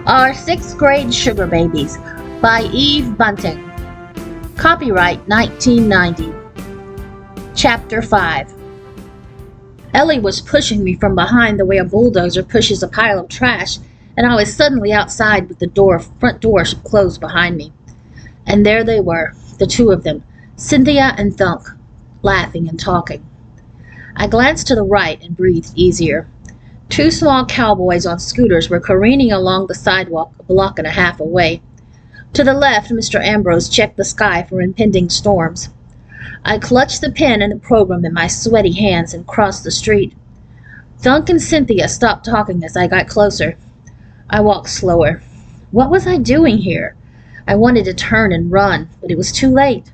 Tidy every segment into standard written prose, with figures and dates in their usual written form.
Our Sixth Grade Sugar Babies by Eve Bunting. Copyright 1990. Chapter 5. Ellie was pushing me from behind the way a bulldozer pushes a pile of trash, and I was suddenly outside with the front door closed behind me. And there they were, the two of them, Cynthia and Thunk, laughing and talking. I glanced to the right and breathed easier. Two small cowboys on scooters were careening along the sidewalk a block and a half away. To the left, Mr. Ambrose checked the sky for impending storms. I clutched the pen and the program in my sweaty hands and crossed the street. Thunk and Cynthia stopped talking as I got closer. I walked slower. What was I doing here? I wanted to turn and run, but it was too late.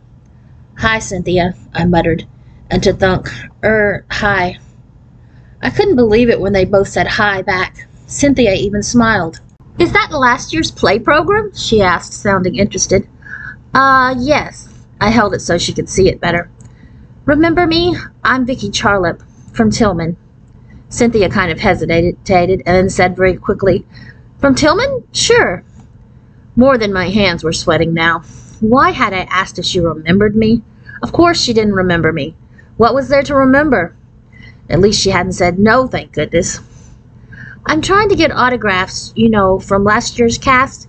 "Hi, Cynthia," I muttered, and to Thunk, hi." I couldn't believe it when they both said hi back. Cynthia even smiled. "Is that last year's play program?" she asked, sounding interested. Yes." I held it so she could see it better. "Remember me? I'm Vicki from Tillman." Cynthia kind of hesitated and then said very quickly, "From Tillman? Sure." More than my hands were sweating now. Why had I asked if she remembered me? Of course she didn't remember me. What was there to remember? At least she hadn't said no, thank goodness. "I'm trying to get autographs, from last year's cast.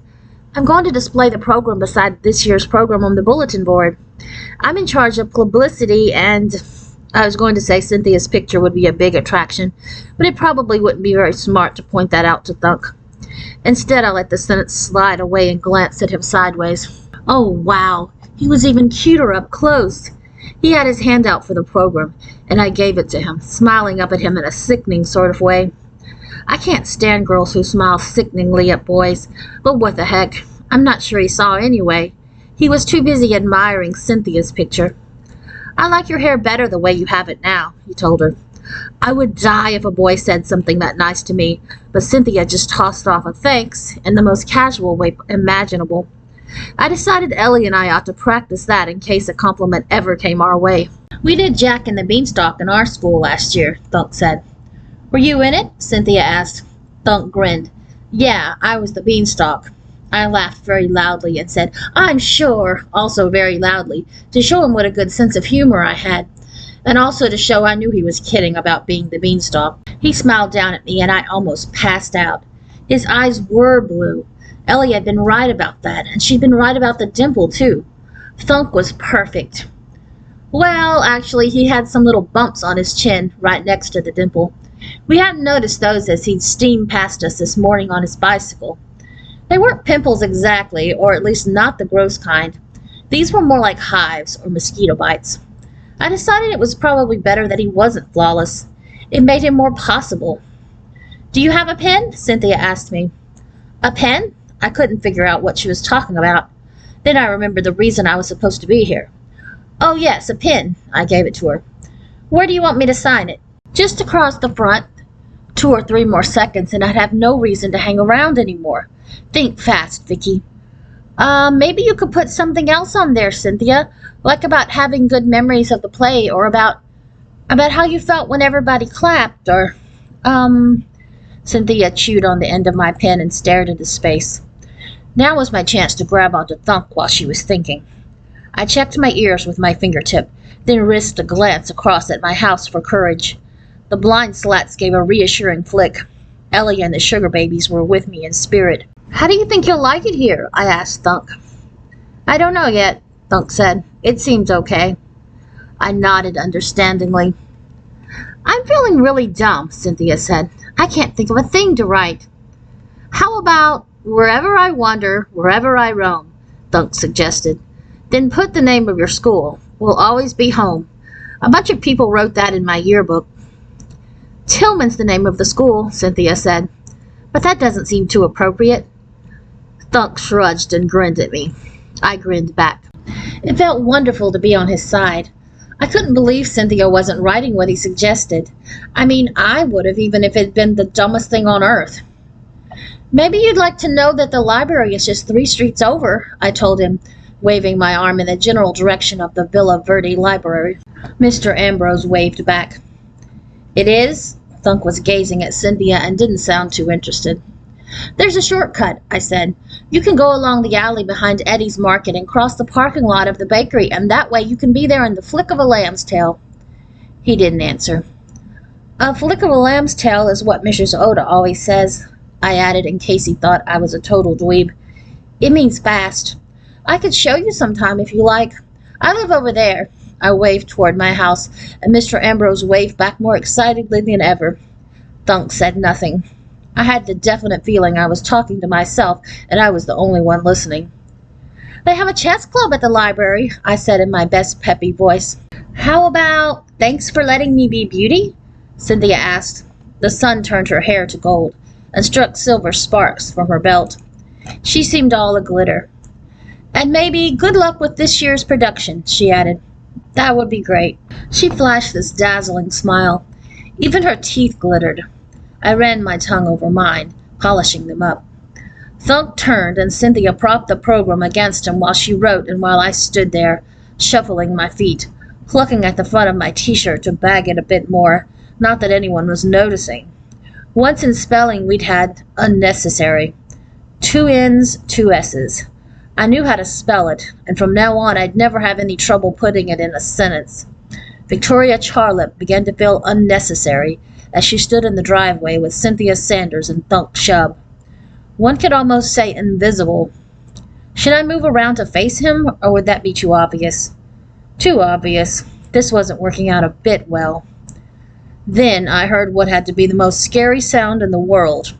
I'm going to display the program beside this year's program on the bulletin board. I'm in charge of publicity, and I was going to say Cynthia's picture would be a big attraction, but it probably wouldn't be very smart to point that out to Thunk. Instead, I let the sentence slide away and glanced at him sideways. Oh, wow. He was even cuter up close. He had his hand out for the program, and I gave it to him, smiling up at him in a sickening sort of way. I can't stand girls who smile sickeningly at boys, but what the heck, I'm not sure he saw anyway. He was too busy admiring Cynthia's picture. "I like your hair better the way you have it now," he told her. I would die if a boy said something that nice to me, but Cynthia just tossed off a thanks in the most casual way imaginable. I decided Ellie and I ought to practice that in case a compliment ever came our way. "We did Jack and the Beanstalk in our school last year," Thunk said. "Were you in it?" Cynthia asked. Thunk grinned. "Yeah, I was the Beanstalk." I laughed very loudly and said, "I'm sure," also very loudly, to show him what a good sense of humor I had, and also to show I knew he was kidding about being the Beanstalk. He smiled down at me, and I almost passed out. His eyes were blue. Ellie had been right about that, and she'd been right about the dimple, too. Thunk was perfect. Well, actually, he had some little bumps on his chin right next to the dimple. We hadn't noticed those as he'd steamed past us this morning on his bicycle. They weren't pimples exactly, or at least not the gross kind. These were more like hives or mosquito bites. I decided it was probably better that he wasn't flawless. It made him more possible. "Do you have a pen?" Cynthia asked me. "A pen?" I couldn't figure out what she was talking about. Then I remembered the reason I was supposed to be here. "Oh, yes, a pen." I gave it to her. "Where do you want me to sign it?" "Just across the front. 2 or 3 more seconds and I'd have no reason to hang around anymore. Think fast, Vicki." Maybe you could put something else on there, Cynthia, like about having good memories of the play, or about how you felt when everybody clapped, or, Cynthia chewed on the end of my pen and stared into space. Now was my chance to grab onto Thunk while she was thinking. I checked my ears with my fingertip, then risked a glance across at my house for courage. The blind slats gave a reassuring flick. Ellie and the sugar babies were with me in spirit. "How do you think you'll like it here?" I asked Thunk. "I don't know yet," Thunk said. "It seems okay." I nodded understandingly. "I'm feeling really dumb," Cynthia said. "I can't think of a thing to write." "How about wherever I wander, wherever I roam," Thunk suggested. "Then put the name of your school. We'll always be home. A bunch of people wrote that in my yearbook." "Tillman's the name of the school," Cynthia said. "But that doesn't seem too appropriate." Thunk shrugged and grinned at me. I grinned back. It felt wonderful to be on his side. I couldn't believe Cynthia wasn't writing what he suggested. I mean, I would have, even if it had been the dumbest thing on earth. "Maybe you'd like to know that the library is just 3 streets over," I told him, waving my arm in the general direction of the Villa Verde Library. Mr. Ambrose waved back. "It is?" Thunk was gazing at Cynthia and didn't sound too interested. There's a shortcut, I said. You can go along the alley behind Eddie's Market and cross the parking lot of the bakery, and that way you can be there in the flick of a lamb's tail. He didn't answer. A flick of a lamb's tail is what Mrs. Oda always says, I added in case he thought I was a total dweeb. It means fast. I could show you sometime if you like. I live over there. I waved toward my house, and Mr. Ambrose waved back more excitedly than ever. Thunk said nothing. I had the definite feeling I was talking to myself, and I was the only one listening. They have a chess club at the library, I said in my best peppy voice. How about, thanks for letting me be Beauty? Cynthia asked. The sun turned her hair to gold and struck silver sparks from her belt. She seemed all a-glitter. And maybe good luck with this year's production, she added. That would be great. She flashed this dazzling smile. Even her teeth glittered. I ran my tongue over mine, polishing them up. Thunk turned, and Cynthia propped the program against him while she wrote and while I stood there, shuffling my feet, plucking at the front of my t-shirt to bag it a bit more, not that anyone was noticing. Once in spelling we'd had unnecessary. 2 N's, 2 S's. I knew how to spell it, and from now on I'd never have any trouble putting it in a sentence. Victoria Charlip began to feel unnecessary as she stood in the driveway with Cynthia Sanders and Thunk Chubb. One could almost say invisible. Should I move around to face him, or would that be too obvious? Too obvious. This wasn't working out a bit well. Then I heard what had to be the most scary sound in the world.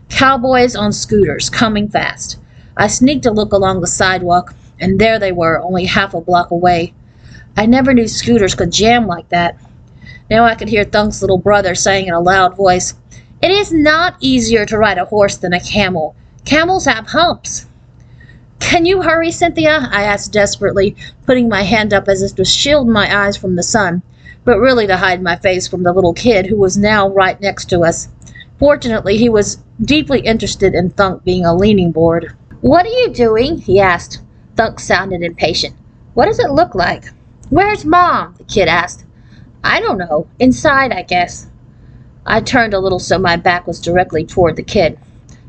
Cowboys on scooters, coming fast. I sneaked a look along the sidewalk, and there they were, only half a block away. I never knew scooters could jam like that. Now I could hear Thunk's little brother saying in a loud voice, It is not easier to ride a horse than a camel. Camels have humps. Can you hurry, Cynthia? I asked desperately, putting my hand up as if to shield my eyes from the sun, but really to hide my face from the little kid who was now right next to us. Fortunately, he was deeply interested in Thunk being a leaning board. What are you doing? He asked. Thunk sounded impatient. What does it look like? Where's Mom? The kid asked. I don't know. Inside, I guess. I turned a little so my back was directly toward the kid.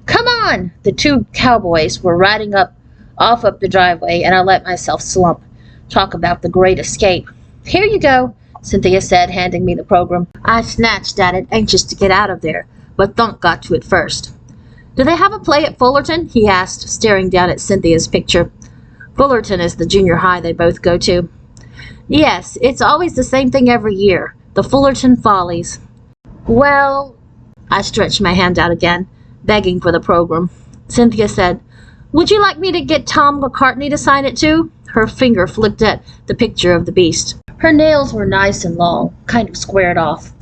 Come on! The 2 cowboys were riding off up the driveway, and I let myself slump. Talk about the great escape. Here you go, Cynthia said, handing me the program. I snatched at it, anxious to get out of there, but Thunk got to it first. Do they have a play at Fullerton? He asked, staring down at Cynthia's picture. Fullerton is the junior high they both go to. Yes, it's always the same thing every year. The Fullerton Follies. Well, I stretched my hand out again, begging for the program. Cynthia said, Would you like me to get Tom McCartney to sign it too? Her finger flicked at the picture of the beast. Her nails were nice and long, kind of squared off.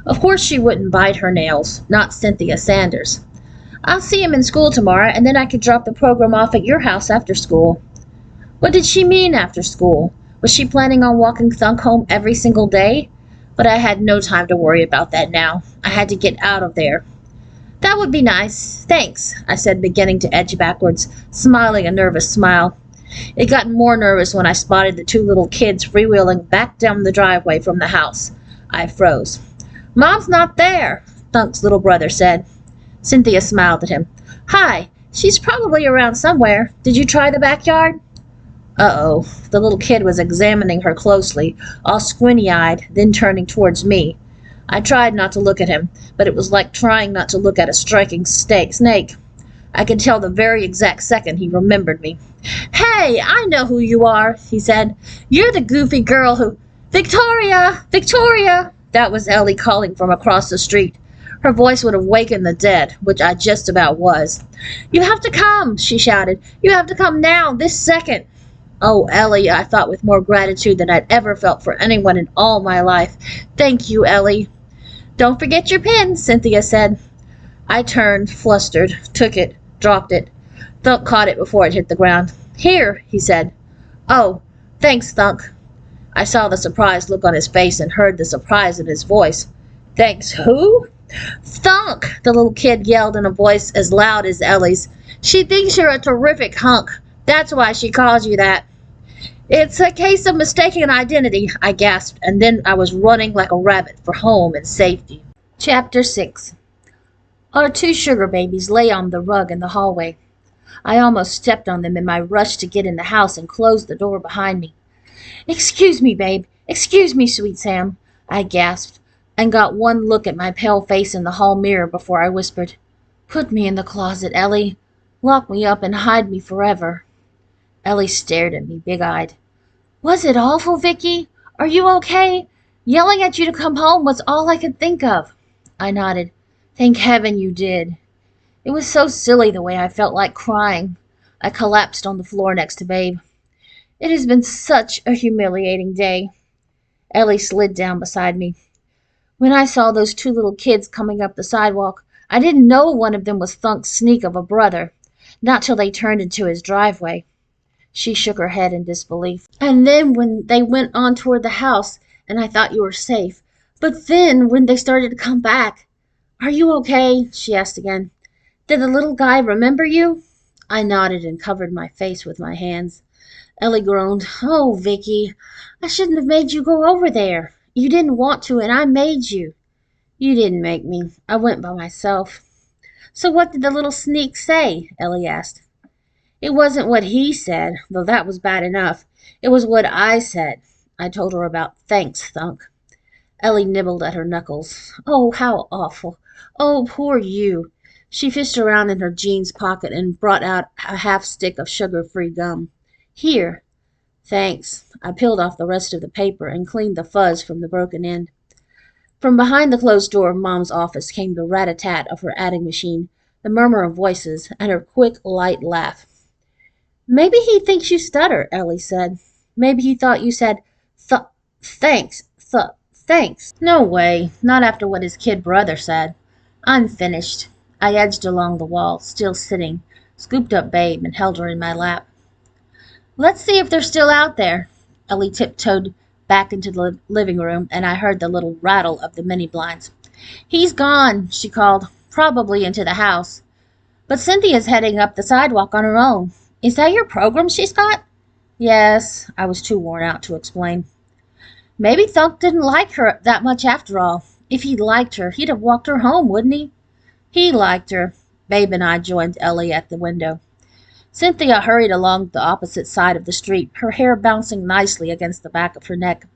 Of course she wouldn't bite her nails, not Cynthia Sanders. I'll see him in school tomorrow, and then I could drop the program off at your house after school. What did she mean after school? Was she planning on walking Thunk home every single day? But I had no time to worry about that now. I had to get out of there. That would be nice. Thanks, I said, beginning to edge backwards, smiling a nervous smile. It got more nervous when I spotted the 2 little kids freewheeling back down the driveway from the house. I froze. Mom's not there, Thunk's little brother said. Cynthia smiled at him. Hi, she's probably around somewhere. Did you try the backyard? Uh-oh. The little kid was examining her closely, all squinty-eyed, then turning towards me. I tried not to look at him, but it was like trying not to look at a striking snake. I could tell the very exact second he remembered me. Hey, I know who you are, he said. You're the goofy girl who... Victoria! Victoria! That was Ellie calling from across the street. Her voice would have wakened the dead, which I just about was. You have to come, she shouted. You have to come now, this second. Oh, Ellie, I thought with more gratitude than I'd ever felt for anyone in all my life. Thank you, Ellie. Don't forget your pen, Cynthia said. I turned, flustered, took it, dropped it. Thunk caught it before it hit the ground. Here, he said. Oh, thanks, Thunk. I saw the surprised look on his face and heard the surprise in his voice. Thanks who? Thunk, the little kid yelled in a voice as loud as Ellie's. She thinks you're a terrific hunk. That's why she calls you that. It's a case of mistaken identity, I gasped, and then I was running like a rabbit for home and safety. Chapter 6. Our two sugar babies lay on the rug in the hallway. I almost stepped on them in my rush to get in the house and close the door behind me. "Excuse me, babe. Excuse me, sweet Sam," I gasped, and got one look at my pale face in the hall mirror before I whispered, "Put me in the closet, Ellie. Lock me up and hide me forever." Ellie stared at me, big-eyed. "Was it awful, Vicki? Are you okay? Yelling at you to come home was all I could think of." I nodded. "Thank heaven you did." It was so silly the way I felt like crying. I collapsed on the floor next to Babe. "It has been such a humiliating day." Ellie slid down beside me. "When I saw those two little kids coming up the sidewalk, I didn't know one of them was Thunk's sneak of a brother, not till they turned into his driveway." She shook her head in disbelief. "And then when they went on toward the house, and I thought you were safe. But then when they started to come back—" "Are you okay?" she asked again. "Did the little guy remember you?" I nodded and covered my face with my hands. Ellie groaned. "Oh, Vicki, I shouldn't have made you go over there. You didn't want to, and I made you." "You didn't make me. I went by myself." "So what did the little sneak say?" Ellie asked. "It wasn't what he said, though that was bad enough. It was what I said. I told her about thanks, Thunk." Ellie nibbled at her knuckles. "Oh, how awful. Oh, poor you." She fished around in her jeans pocket and brought out a half stick of sugar-free gum. "Here." "Thanks." I peeled off the rest of the paper and cleaned the fuzz from the broken end. From behind the closed door of Mom's office came the rat-a-tat of her adding machine, the murmur of voices, and her quick, light laugh. "Maybe he thinks you stutter," Ellie said. "Maybe he thought you said thanks. No way, not after what his kid brother said." "I'm finished." I edged along the wall, still sitting, scooped up Babe, and held her in my lap. "Let's see if they're still out there." Ellie tiptoed back into the living room, and I heard the little rattle of the mini blinds. "He's gone," she called, "probably into the house. But Cynthia's heading up the sidewalk on her own. Is that your program she's got?" "Yes." I was too worn out to explain. "Maybe Thunk didn't like her that much after all. If he'd liked her, he'd have walked her home, wouldn't he?" "He liked her." Babe and I joined Ellie at the window. Cynthia hurried along the opposite side of the street, her hair bouncing nicely against the back of her neck.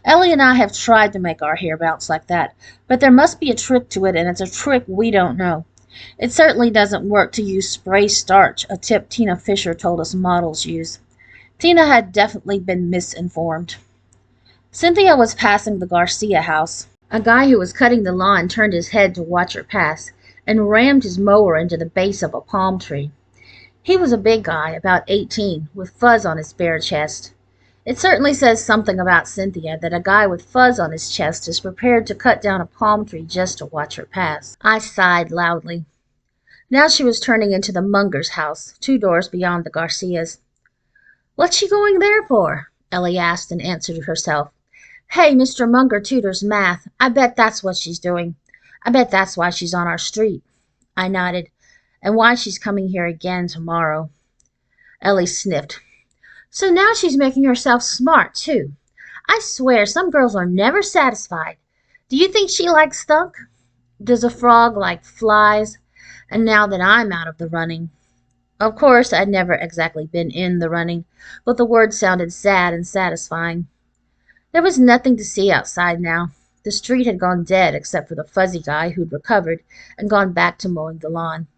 Ellie and I have tried to make our hair bounce like that, but there must be a trick to it, and it's a trick we don't know. It certainly doesn't work to use spray starch, a tip Tina Fisher told us models use. Tina had definitely been misinformed. Cynthia was passing the Garcia house. A guy who was cutting the lawn turned his head to watch her pass and rammed his mower into the base of a palm tree. He was a big guy, about 18, with fuzz on his bare chest. It certainly says something about Cynthia that a guy with fuzz on his chest is prepared to cut down a palm tree just to watch her pass. I sighed loudly. Now she was turning into the Munger's house, 2 doors beyond the Garcias. "What's she going there for?" Ellie asked and answered herself. "Hey, Mr. Munger tutors math. I bet that's what she's doing. I bet that's why she's on our street." I nodded. "And why she's coming here again tomorrow." Ellie sniffed. "So now she's making herself smart, too. I swear some girls are never satisfied. Do you think she likes Thunk? Does a frog like flies? And now that I'm out of the running—" Of course, I'd never exactly been in the running, but the word sounded sad and satisfying. There was nothing to see outside now. The street had gone dead except for the fuzzy guy who'd recovered and gone back to mowing the lawn.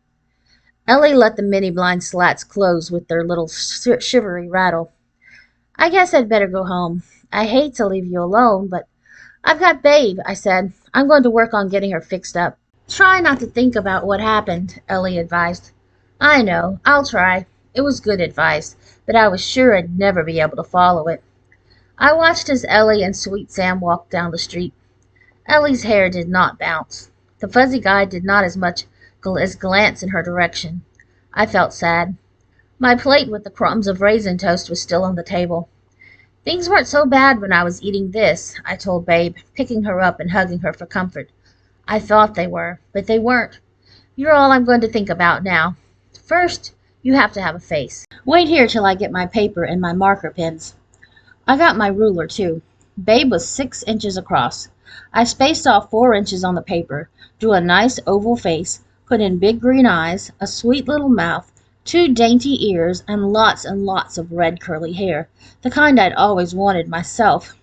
Ellie let the mini blind slats close with their little shivery rattle. "I guess I'd better go home. I hate to leave you alone, but—" "I've got Babe," I said. "I'm going to work on getting her fixed up." "Try not to think about what happened," Ellie advised. "I know. I'll try." It was good advice, but I was sure I'd never be able to follow it. I watched as Ellie and Sweet Sam walked down the street. Ellie's hair did not bounce. The fuzzy guy did not as much as glance in her direction. I felt sad. My plate with the crumbs of raisin toast was still on the table. "Things weren't so bad when I was eating this," I told Babe, picking her up and hugging her for comfort. "I thought they were, but they weren't. You're all I'm going to think about now. First, you have to have a face. Wait here till I get my paper and my marker pens." I got my ruler, too. Babe was 6 inches across. I spaced off 4 inches on the paper, drew a nice oval face, put in big green eyes, a sweet little mouth, two dainty ears, and lots of red curly hair, the kind I'd always wanted myself.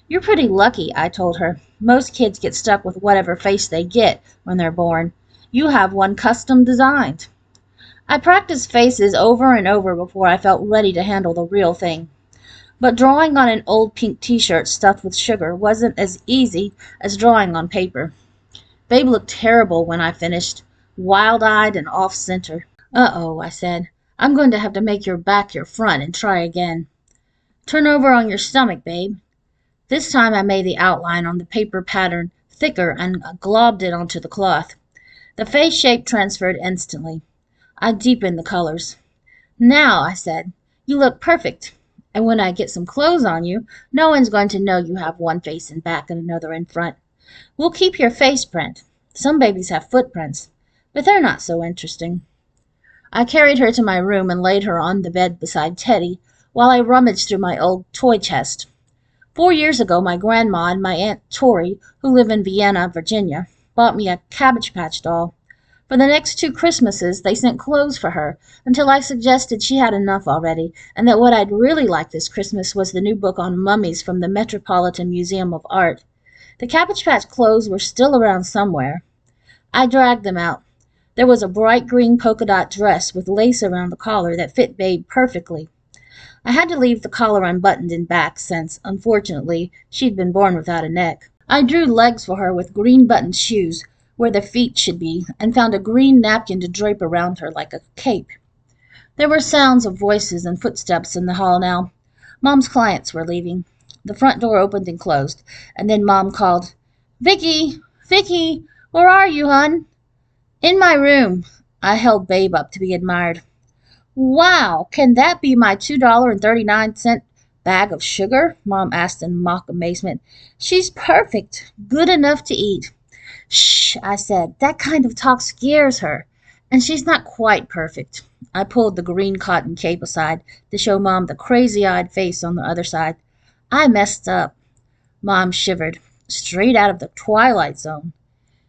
You're pretty lucky, I told her. Most kids get stuck with whatever face they get when they're born. You have one custom designed. I practiced faces over and over before I felt ready to handle the real thing. But drawing on an old pink t-shirt stuffed with sugar wasn't as easy as drawing on paper. Babe looked terrible when I finished, wild-eyed and off-center. "Uh-oh," I said. "I'm going to have to make your back your front and try again. Turn over on your stomach, babe." This time I made the outline on the paper pattern thicker and globbed it onto the cloth. The face shape transferred instantly. I deepened the colors. "Now," I said, "you look perfect. And when I get some clothes on you, no one's going to know you have one face in back and another in front. We'll keep your face print. Some babies have footprints, but they're not so interesting." I carried her to my room and laid her on the bed beside Teddy while I rummaged through my old toy chest. 4 years ago, my grandma and my Aunt Tori, who live in Vienna, Virginia, bought me a Cabbage Patch doll. For the next 2 Christmases, they sent clothes for her, until I suggested she had enough already, and that what I'd really like this Christmas was the new book on mummies from the Metropolitan Museum of Art. The Cabbage Patch clothes were still around somewhere. I dragged them out. There was a bright green polka dot dress with lace around the collar that fit Babe perfectly. I had to leave the collar unbuttoned in back since, unfortunately, she'd been born without a neck. I drew legs for her with green buttoned shoes where the feet should be, and found a green napkin to drape around her like a cape. There were sounds of voices and footsteps in the hall now. Mom's clients were leaving. The front door opened and closed, and then Mom called, "Vicki! Vicki! Where are you, hon?" "In my room." I held Babe up to be admired. "Wow! Can that be my $2.39 bag of sugar?" Mom asked in mock amazement. "She's perfect. Good enough to eat." "Shh," I said. "That kind of talk scares her. And she's not quite perfect." I pulled the green cotton cape aside to show Mom the crazy-eyed face on the other side. "I messed up." Mom shivered. Straight out of the Twilight Zone.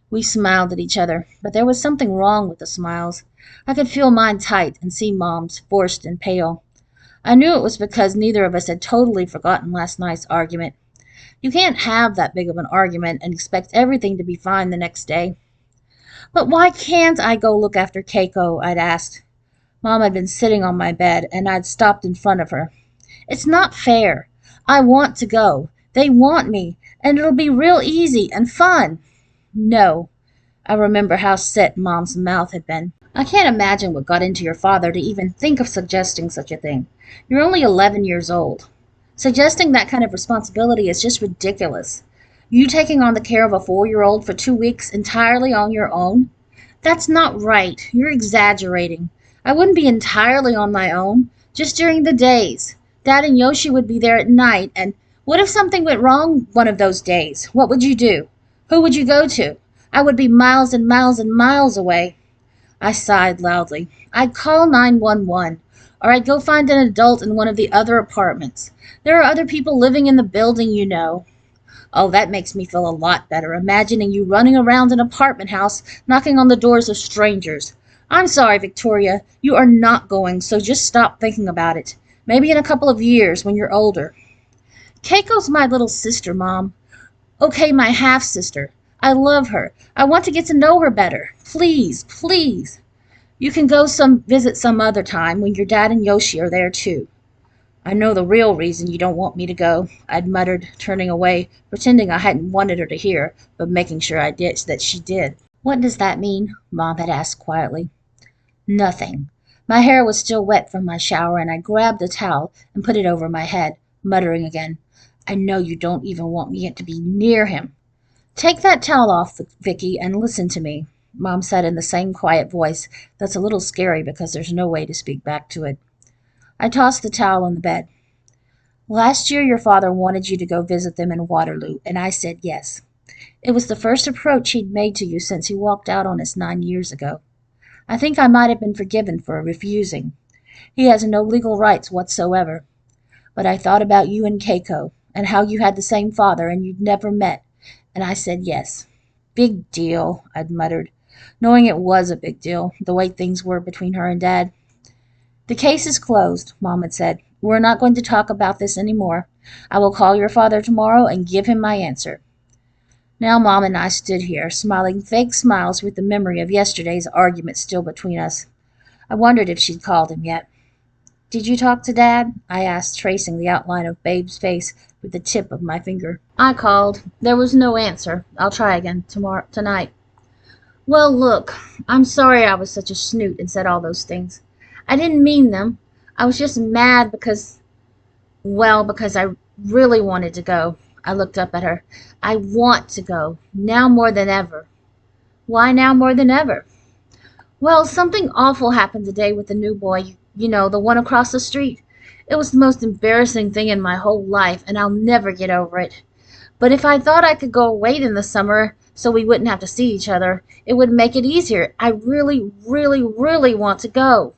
We smiled at each other, but there was something wrong with the smiles. I could feel mine tight and see Mom's forced and pale. I knew it was because neither of us had totally forgotten last night's argument. You can't have that big of an argument and expect everything to be fine the next day. "But why can't I go look after Keiko?" I'd asked. Mom had been sitting on my bed, and I'd stopped in front of her. "It's not fair. I want to go. They want me, and it'll be real easy and fun." "No." I remember how set Mom's mouth had been. "I can't imagine what got into your father to even think of suggesting such a thing. You're only 11 years old. Suggesting that kind of responsibility is just ridiculous. You taking on the care of a 4-year-old for 2 weeks entirely on your own? That's not right. You're exaggerating. I wouldn't be entirely on my own, just during the days. Dad and Yoshi would be there at night, and what if something went wrong one of those days? What would you do? Who would you go to? I would be miles and miles and miles away." I sighed loudly. "I'd call 911, or I'd go find an adult in one of the other apartments. There are other people living in the building, you know." "Oh, that makes me feel a lot better, imagining you running around an apartment house, knocking on the doors of strangers. I'm sorry, Victoria, you are not going, so just stop thinking about it. Maybe in a couple of years, when you're older." "Keiko's my little sister, Mom. Okay, my half-sister. I love her. I want to get to know her better. Please, please. You can go visit some other time when your dad and Yoshi are there too." "I know the real reason you don't want me to go," I'd muttered, turning away, pretending I hadn't wanted her to hear, but making sure that she did. "What does that mean?" Mom had asked quietly. "Nothing." My hair was still wet from my shower, and I grabbed a towel and put it over my head, muttering again, "I know you don't even want me to be near him." "Take that towel off, Vicki, and listen to me," Mom said in the same quiet voice that's a little scary because there's no way to speak back to it. I tossed the towel on the bed. "Last year your father wanted you to go visit them in Waterloo, and I said yes. It was the first approach he'd made to you since he walked out on us 9 years ago. I think I might have been forgiven for refusing. He has no legal rights whatsoever. But I thought about you and Keiko, and how you had the same father and you'd never met, and I said yes." "Big deal," I'd muttered. knowing it was a big deal, the way things were between her and Dad. "The case is closed," Mom had said. "We're not going to talk about this any more. I will call your father tomorrow and give him my answer." Now Mom and I stood here, smiling fake smiles with the memory of yesterday's argument still between us. I wondered if she'd called him yet. "Did you talk to Dad?" I asked, tracing the outline of Babe's face with the tip of my finger. "I called. There was no answer. I'll try again tonight." "Well, look, I'm sorry I was such a snoot and said all those things. I didn't mean them. I was just mad because I really wanted to go." I looked up at her. "I want to go, now more than ever." "Why now more than ever?" "Well, something awful happened today with the new boy, the one across the street. It was the most embarrassing thing in my whole life, and I'll never get over it. But if I thought I could go away in the summer so we wouldn't have to see each other, it would make it easier. I really, really, really want to go."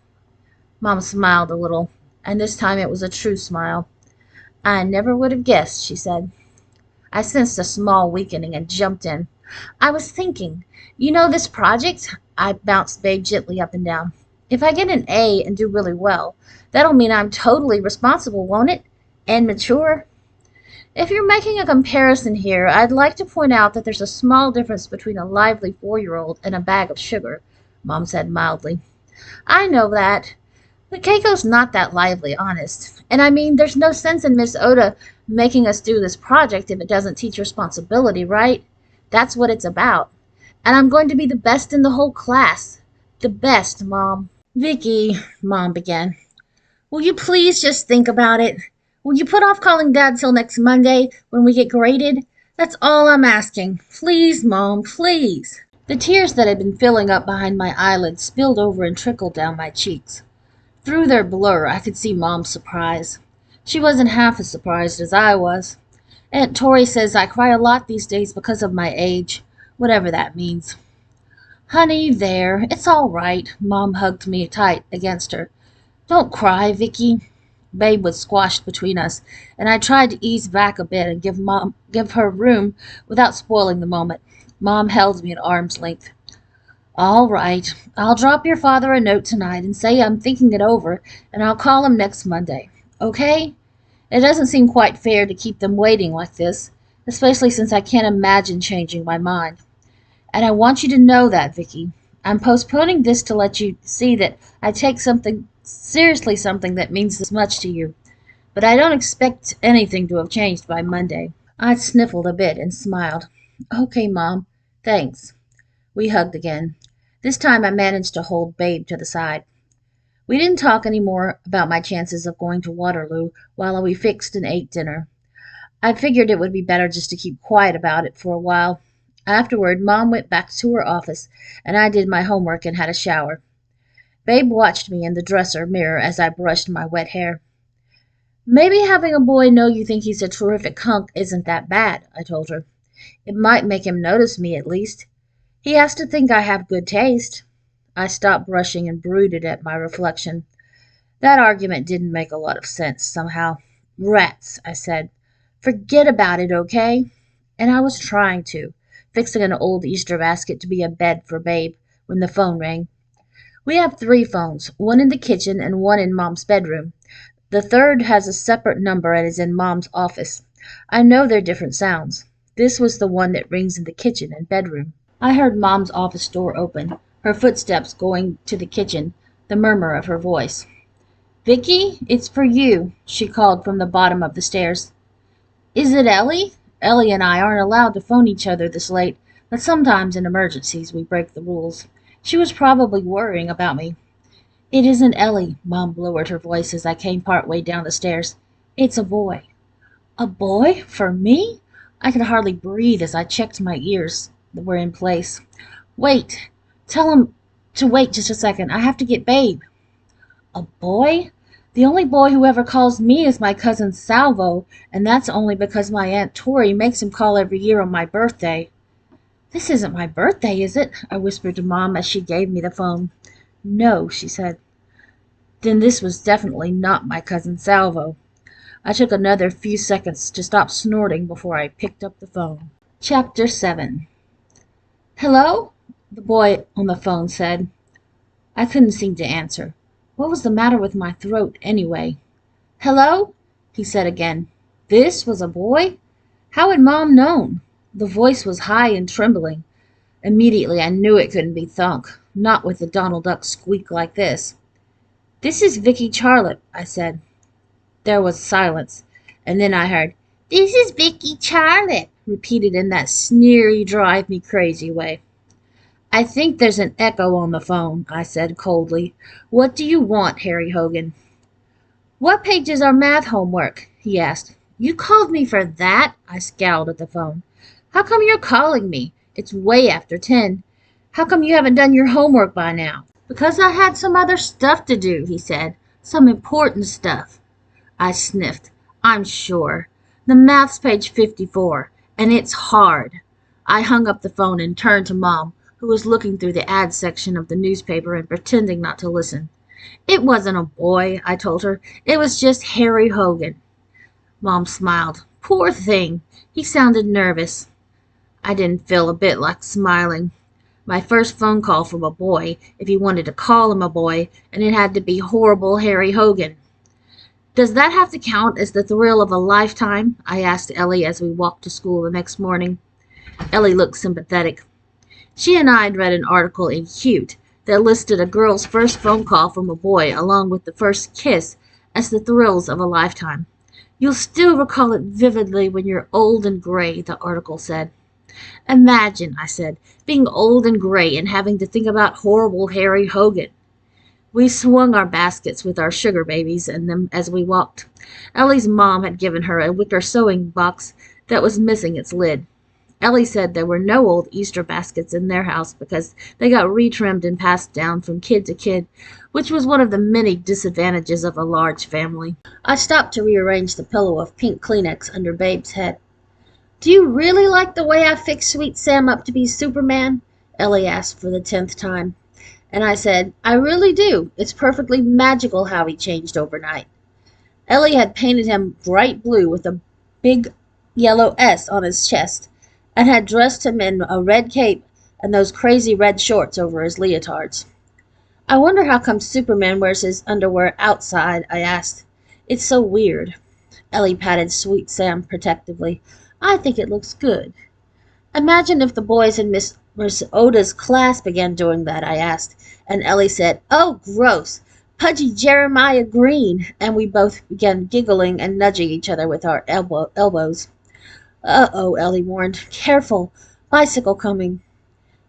Mom smiled a little, and this time it was a true smile. "I never would have guessed," she said. I sensed a small weakening and jumped in. "I was thinking, this project?" I bounced Babe gently up and down. "If I get an A and do really well, that'll mean I'm totally responsible, won't it? And mature?" "If you're making a comparison here, I'd like to point out that there's a small difference between a lively 4-year-old and a bag of sugar," Mom said mildly. "I know that. But Keiko's not that lively, honest. And I mean, there's no sense in Miss Oda making us do this project if it doesn't teach responsibility, right? That's what it's about. And I'm going to be the best in the whole class. The best, Mom." "Vicki," Mom began, "will you please just think about it? Will you put off calling Dad till next Monday when we get graded? That's all I'm asking. Please, Mom, please." The tears that had been filling up behind my eyelids spilled over and trickled down my cheeks. Through their blur, I could see Mom's surprise. She wasn't half as surprised as I was. "Aunt Tori says I cry a lot these days because of my age, whatever that means." "Honey, there, it's all right." Mom hugged me tight against her. "Don't cry, Vicki." Babe was squashed between us, and I tried to ease back a bit and give her room without spoiling the moment. Mom held me at arm's length. "All right. I'll drop your father a note tonight and say I'm thinking it over, and I'll call him next Monday. Okay? It doesn't seem quite fair to keep them waiting like this, especially since I can't imagine changing my mind. And I want you to know that, Vicki. I'm postponing this to let you see that I take something that means this much to you. But I don't expect anything to have changed by Monday." I sniffled a bit and smiled. "Okay, Mom. Thanks." We hugged again. This time I managed to hold Babe to the side. We didn't talk any more about my chances of going to Waterloo while we fixed and ate dinner. I figured it would be better just to keep quiet about it for a while. Afterward, Mom went back to her office, and I did my homework and had a shower. Babe watched me in the dresser mirror as I brushed my wet hair. "Maybe having a boy know you think he's a terrific hunk isn't that bad," I told her. "It might make him notice me, at least. He has to think I have good taste." I stopped brushing and brooded at my reflection. That argument didn't make a lot of sense, somehow. "Rats," I said. "Forget about it, okay?" And I was trying to, fixing an old Easter basket to be a bed for Babe, when the phone rang. We have 3 phones, one in the kitchen and one in Mom's bedroom. The third has a separate number and is in Mom's office. I know they're different sounds. This was the one that rings in the kitchen and bedroom. I heard Mom's office door open, her footsteps going to the kitchen, the murmur of her voice. "Vicki, it's for you," she called from the bottom of the stairs. "Is it Ellie?" Ellie and I aren't allowed to phone each other this late, but sometimes in emergencies we break the rules. She was probably worrying about me. "It isn't Ellie," Mom lowered her voice as I came part way down the stairs. "It's a boy." "A boy? For me?" I could hardly breathe as I checked my ears that were in place. "Wait. Tell him to wait just a second. I have to get Babe." "A boy? The only boy who ever calls me is my cousin Salvo, and that's only because my Aunt Tori makes him call every year on my birthday." "This isn't my birthday, is it?" I whispered to Mom as she gave me the phone. "No," she said. Then this was definitely not my cousin Salvo. I took another few seconds to stop snorting before I picked up the phone. Chapter 7. "Hello?" the boy on the phone said. I couldn't seem to answer. What was the matter with my throat, anyway? Hello? He said again. This was a boy? How had Mom known? The voice was high and trembling. Immediately I knew it couldn't be Thunk, not with the Donald Duck squeak like this. This is Vicki Charlotte, I said. There was silence, and then I heard, This is Vicki Charlotte, repeated in that sneery, drive-me-crazy way. I think there's an echo on the phone, I said coldly. What do you want, Harry Hogan? What page is our math homework? He asked. You called me for that? I scowled at the phone. How come you're calling me? It's way after 10. How come you haven't done your homework by now? Because I had some other stuff to do, he said. Some important stuff. I sniffed. I'm sure. The math's page 54, and it's hard. I hung up the phone and turned to Mom, who was looking through the ad section of the newspaper and pretending not to listen. It wasn't a boy, I told her. It was just Harry Hogan. Mom smiled. Poor thing. He sounded nervous. I didn't feel a bit like smiling. My first phone call from a boy, if you wanted to call him a boy, and it had to be horrible Harry Hogan. Does that have to count as the thrill of a lifetime? I asked Ellie as we walked to school the next morning. Ellie looked sympathetic. She and I had read an article in Cute that listed a girl's first phone call from a boy along with the first kiss as the thrills of a lifetime. You'll still recall it vividly when you're old and gray, the article said. Imagine, I said, being old and gray and having to think about horrible Harry Hogan. We swung our baskets with our sugar babies in them as we walked. Ellie's mom had given her a wicker sewing box that was missing its lid. Ellie said there were no old Easter baskets in their house because they got retrimmed and passed down from kid to kid, which was one of the many disadvantages of a large family. I stopped to rearrange the pillow of pink Kleenex under Babe's head. Do you really like the way I fixed Sweet Sam up to be Superman? Ellie asked for the 10th time. And I said, I really do. It's perfectly magical how he changed overnight. Ellie had painted him bright blue with a big yellow S on his chest and had dressed him in a red cape and those crazy red shorts over his leotards. I wonder how come Superman wears his underwear outside, I asked. It's so weird. Ellie patted Sweet Sam protectively. I think it looks good. Imagine if the boys in Miss Oda's class began doing that, I asked, and Ellie said, Oh, gross, Pudgy Jeremiah Green, and we both began giggling and nudging each other with our elbows. Uh-oh, Ellie warned. Careful, bicycle coming.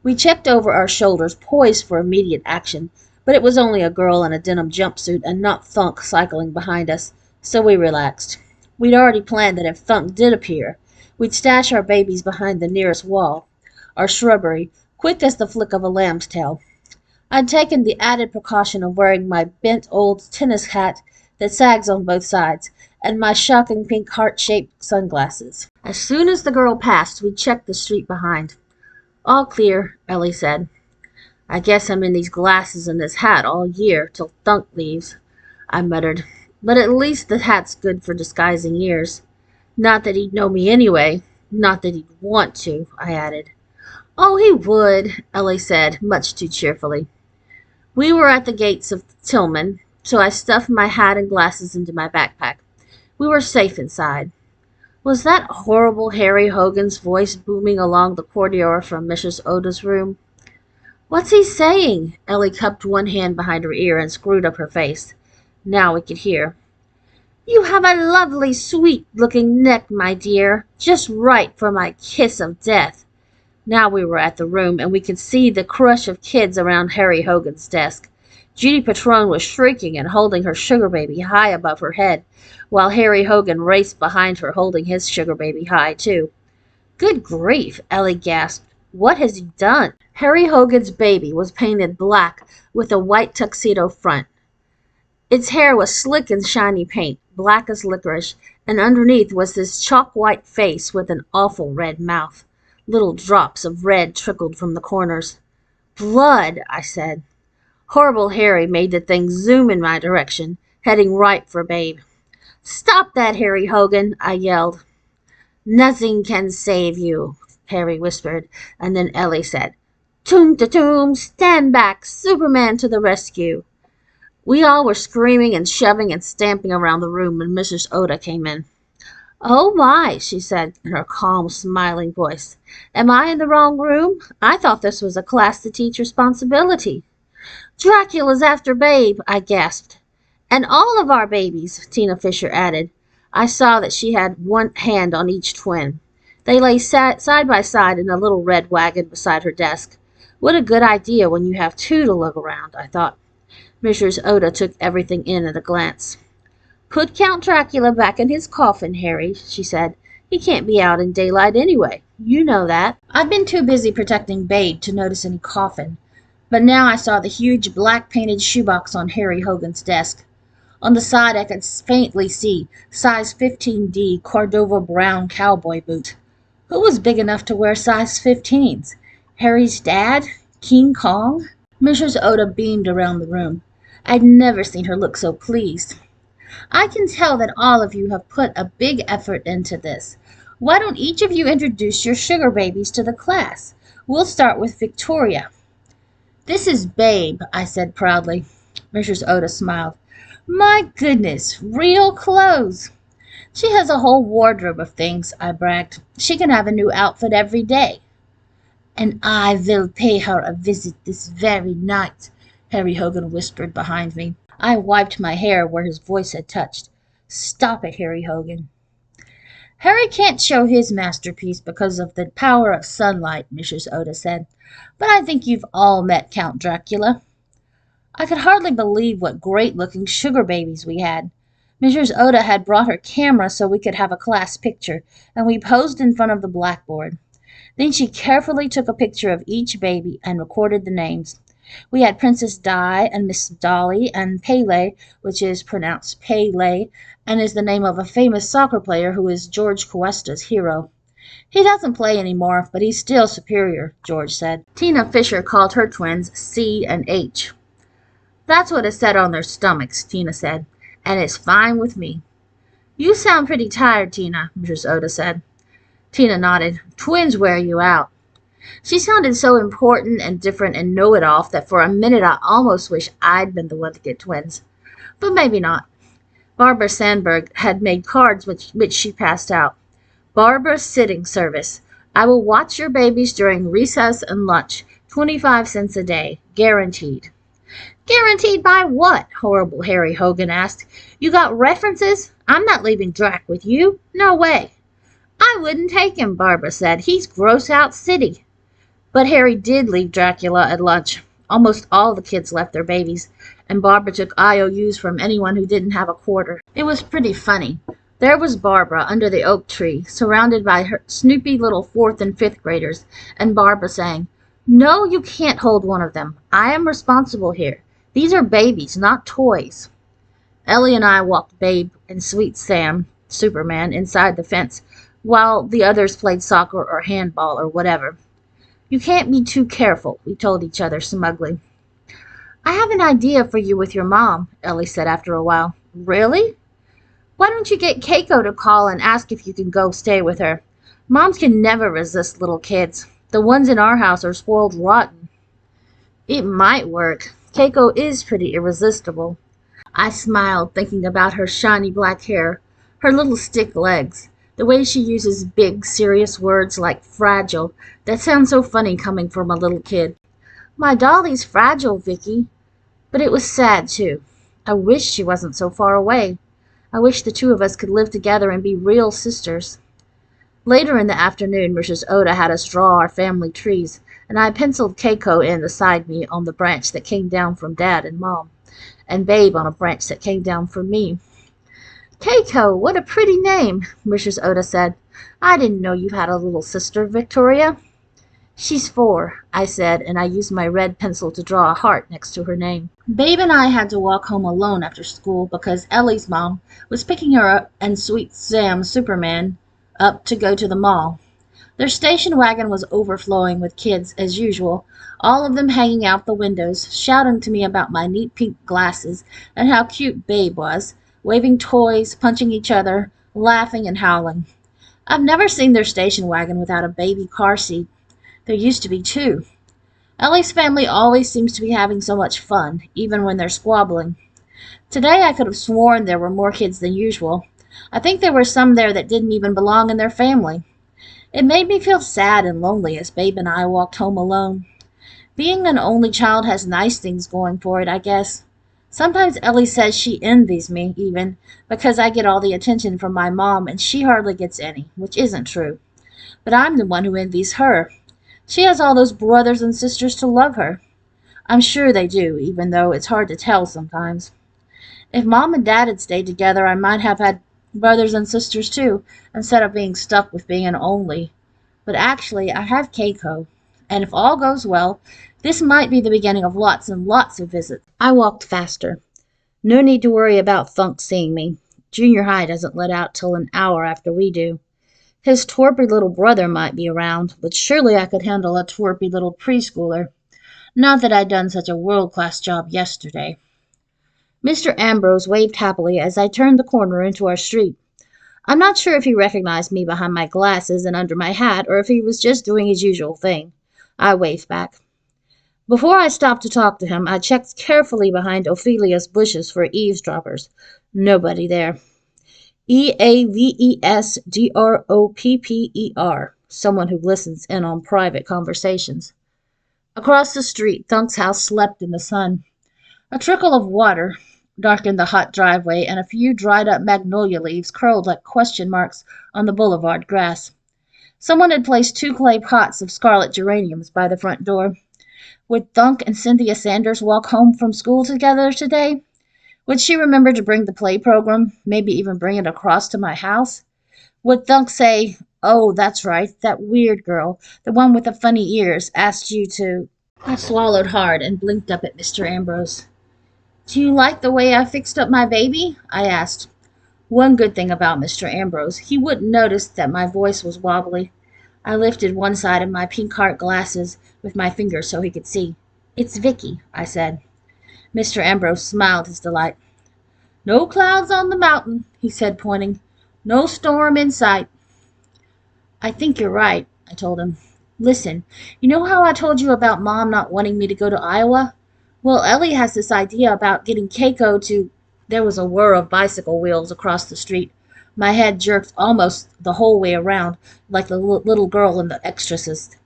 We checked over our shoulders, poised for immediate action, but it was only a girl in a denim jumpsuit and not Thunk cycling behind us, so we relaxed. We'd already planned that if Thunk did appear, we'd stash our babies behind the nearest wall, our shrubbery, quick as the flick of a lamb's tail. I'd taken the added precaution of wearing my bent old tennis hat that sags on both sides, and my shocking pink heart-shaped sunglasses. As soon as the girl passed, we checked the street behind. All clear, Ellie said. I guess I'm in these glasses and this hat all year, till Thunk leaves, I muttered. But at least the hat's good for disguising ears. Not that he'd know me anyway. Not that he'd want to, I added. Oh, he would, Ellie said, much too cheerfully. We were at the gates of Tillman, so I stuffed my hat and glasses into my backpack. We were safe inside. Was that horrible Harry Hogan's voice booming along the corridor from Mrs. Oda's room? What's he saying? Ellie cupped one hand behind her ear and screwed up her face. Now we could hear. You have a lovely, sweet-looking neck, my dear, just right for my kiss of death. Now we were at the room, and we could see the crush of kids around Harry Hogan's desk. Judy Patrone was shrieking and holding her sugar baby high above her head, while Harry Hogan raced behind her holding his sugar baby high, too. Good grief, Ellie gasped. What has he done? Harry Hogan's baby was painted black with a white tuxedo front. Its hair was slick and shiny paint, black as licorice, and underneath was this chalk-white face with an awful red mouth. Little drops of red trickled from the corners. Blood, I said. Horrible Harry made the thing zoom in my direction, heading right for Babe. Stop that, Harry Hogan, I yelled. Nothing can save you, Harry whispered, and then Ellie said, Toom-ta-toom, stand back, Superman to the rescue. We all were screaming and shoving and stamping around the room when Mrs. Oda came in. "Oh my," she said in her calm, smiling voice. "Am I in the wrong room? I thought this was a class to teach responsibility." "Dracula's after Babe," I gasped. "And all of our babies," Tina Fisher added. I saw that she had one hand on each twin. They lay side by side in a little red wagon beside her desk. What a good idea when you have two to look around, I thought. Mrs. Oda took everything in at a glance. "Put Count Dracula back in his coffin, Harry," she said. "He can't be out in daylight anyway. You know that." I'd been too busy protecting Babe to notice any coffin, but now I saw the huge black-painted shoebox on Harry Hogan's desk. On the side I could faintly see size 15D Cordova brown cowboy boot. Who was big enough to wear size 15s? Harry's dad? King Kong? Mrs. Oda beamed around the room. I'd never seen her look so pleased. "I can tell that all of you have put a big effort into this. Why don't each of you introduce your sugar babies to the class? We'll start with Victoria." "This is Babe," I said proudly. Mrs. Oda smiled. "My goodness, real clothes." "She has a whole wardrobe of things," I bragged. "She can have a new outfit every day." "And I will pay her a visit this very night," Harry Hogan whispered behind me. I wiped my hair where his voice had touched. "Stop it, Harry Hogan." "Harry can't show his masterpiece because of the power of sunlight," Mrs. Oda said. "But I think you've all met Count Dracula." I could hardly believe what great-looking sugar babies we had. Mrs. Oda had brought her camera so we could have a class picture, and we posed in front of the blackboard. Then she carefully took a picture of each baby and recorded the names. We had Princess Di and Miss Dolly and Pele, which is pronounced Pele, and is the name of a famous soccer player who is George Cuesta's hero. "He doesn't play anymore, but he's still superior," George said. Tina Fisher called her twins C and H. "That's what it said on their stomachs," Tina said, "and it's fine with me." "You sound pretty tired, Tina," Mrs. Oda said. Tina nodded. "Twins wear you out." She sounded so important and different and know-it-all that for a minute I almost wished I'd been the one to get twins. But maybe not. Barbara Sandberg had made cards which she passed out. "Barbara Sitting Service. I will watch your babies during recess and lunch. 25 cents a day. Guaranteed." "Guaranteed by what?" Horrible Harry Hogan asked. "You got references? I'm not leaving Drac with you. No way." "I wouldn't take him," Barbara said. "He's gross out city." But Harry did leave Dracula at lunch. Almost all the kids left their babies, and Barbara took IOUs from anyone who didn't have a quarter. It was pretty funny. There was Barbara under the oak tree, surrounded by her snoopy little 4th and 5th graders, and Barbara saying, "No, you can't hold one of them. I am responsible here. These are babies, not toys." Ellie and I walked Babe and Sweet Sam, Superman, inside the fence, while the others played soccer or handball or whatever. "You can't be too careful," we told each other smugly. "I have an idea for you with your mom," Ellie said after a while. "Really?" "Why don't you get Keiko to call and ask if you can go stay with her? Moms can never resist little kids. The ones in our house are spoiled rotten." "It might work. Keiko is pretty irresistible." I smiled, thinking about her shiny black hair, her little stick legs, the way she uses big, serious words like fragile that sound so funny coming from a little kid. "My dolly's fragile, Vicki." But it was sad, too. I wish she wasn't so far away. I wish the two of us could live together and be real sisters. Later in the afternoon, Mrs. Oda had us draw our family trees, and I penciled Keiko in beside me on the branch that came down from Dad and Mom, and Babe on a branch that came down from me. "Keiko, what a pretty name," Mrs. Oda said. "I didn't know you had a little sister, Victoria." "She's 4, I said, and I used my red pencil to draw a heart next to her name. Babe and I had to walk home alone after school because Ellie's mom was picking her up and Sweet Sam Superman up to go to the mall. Their station wagon was overflowing with kids, as usual, all of them hanging out the windows, shouting to me about my neat pink glasses and how cute Babe was, waving toys, punching each other, laughing and howling. I've never seen their station wagon without a baby car seat. There used to be 2. Ellie's family always seems to be having so much fun, even when they're squabbling. Today I could have sworn there were more kids than usual. I think there were some there that didn't even belong in their family. It made me feel sad and lonely as Babe and I walked home alone. Being an only child has nice things going for it, I guess. Sometimes Ellie says she envies me, even, because I get all the attention from my mom and she hardly gets any, which isn't true. But I'm the one who envies her. She has all those brothers and sisters to love her. I'm sure they do, even though it's hard to tell sometimes. If Mom and Dad had stayed together, I might have had brothers and sisters too, instead of being stuck with being an only. But actually, I have Keiko, and if all goes well, this might be the beginning of lots and lots of visits. I walked faster. No need to worry about Thunk seeing me. Junior high doesn't let out till an hour after we do. His twerpy little brother might be around, but surely I could handle a twerpy little preschooler. Not that I'd done such a world-class job yesterday. Mr. Ambrose waved happily as I turned the corner into our street. I'm not sure if he recognized me behind my glasses and under my hat, or if he was just doing his usual thing. I waved back. Before I stopped to talk to him, I checked carefully behind Ophelia's bushes for eavesdroppers. Nobody there. Eavesdropper, someone who listens in on private conversations. Across the street, Thunk's house slept in the sun. A trickle of water darkened the hot driveway, and a few dried-up magnolia leaves curled like question marks on the boulevard grass. Someone had placed 2 clay pots of scarlet geraniums by the front door. Would Thunk and Cynthia Sanders walk home from school together today? Would she remember to bring the play program, maybe even bring it across to my house? Would Thunk say, "Oh, that's right, that weird girl, the one with the funny ears, asked you to—" I swallowed hard and blinked up at Mr. Ambrose. "Do you like the way I fixed up my baby?" I asked. One good thing about Mr. Ambrose, he wouldn't notice that my voice was wobbly. I lifted one side of my pink heart glasses with my finger so he could see. "It's Vicki," I said. Mr. Ambrose smiled his delight. "No clouds on the mountain," he said, pointing. "No storm in sight." "I think you're right," I told him. "Listen, you know how I told you about Mom not wanting me to go to Iowa? Well, Ellie has this idea about getting Keiko to—" There was a whir of bicycle wheels across the street. My head jerked almost the whole way around, like the little girl in The Exorcist.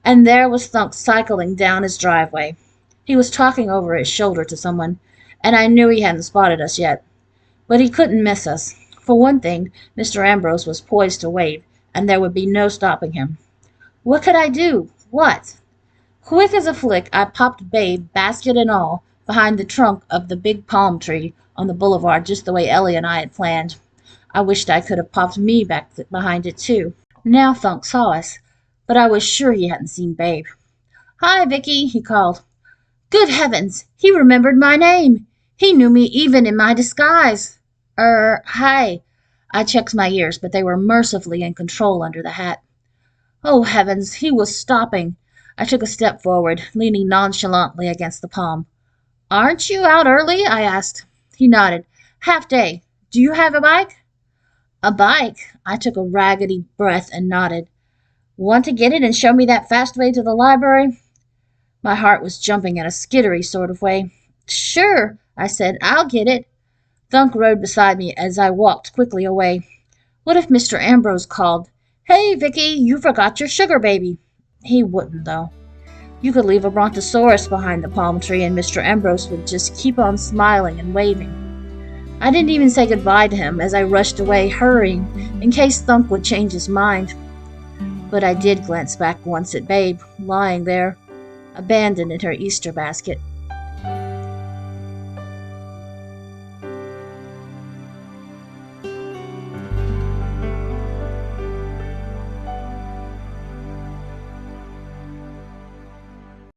And there was Thunk cycling down his driveway. He was talking over his shoulder to someone, and I knew he hadn't spotted us yet. But he couldn't miss us. For one thing, Mr. Ambrose was poised to wave, and there would be no stopping him. What could I do? What? Quick as a flick, I popped Babe, basket and all, behind the trunk of the big palm tree on the boulevard just the way Ellie and I had planned. I wished I could have popped me back behind it, too. Now Thunk saw us, but I was sure he hadn't seen Babe. "Hi, Vicki," he called. Good heavens, he remembered my name. He knew me even in my disguise. Hi. I checked my ears, but they were mercifully in control under the hat. Oh, heavens, he was stopping. I took a step forward, leaning nonchalantly against the palm. "Aren't you out early?" I asked. He nodded. "Half day. Do you have a bike?" "A bike?" I took a raggedy breath and nodded. "Want to get it and show me that fast way to the library?" My heart was jumping in a skittery sort of way. "Sure," I said. "I'll get it." Thunk rode beside me as I walked quickly away. What if Mr. Ambrose called, "Hey, Vicki, you forgot your sugar baby"? He wouldn't, though. You could leave a brontosaurus behind the palm tree and Mr. Ambrose would just keep on smiling and waving. I didn't even say goodbye to him as I rushed away, hurrying, in case Thunk would change his mind. But I did glance back once at Babe, lying there, abandoned in her Easter basket.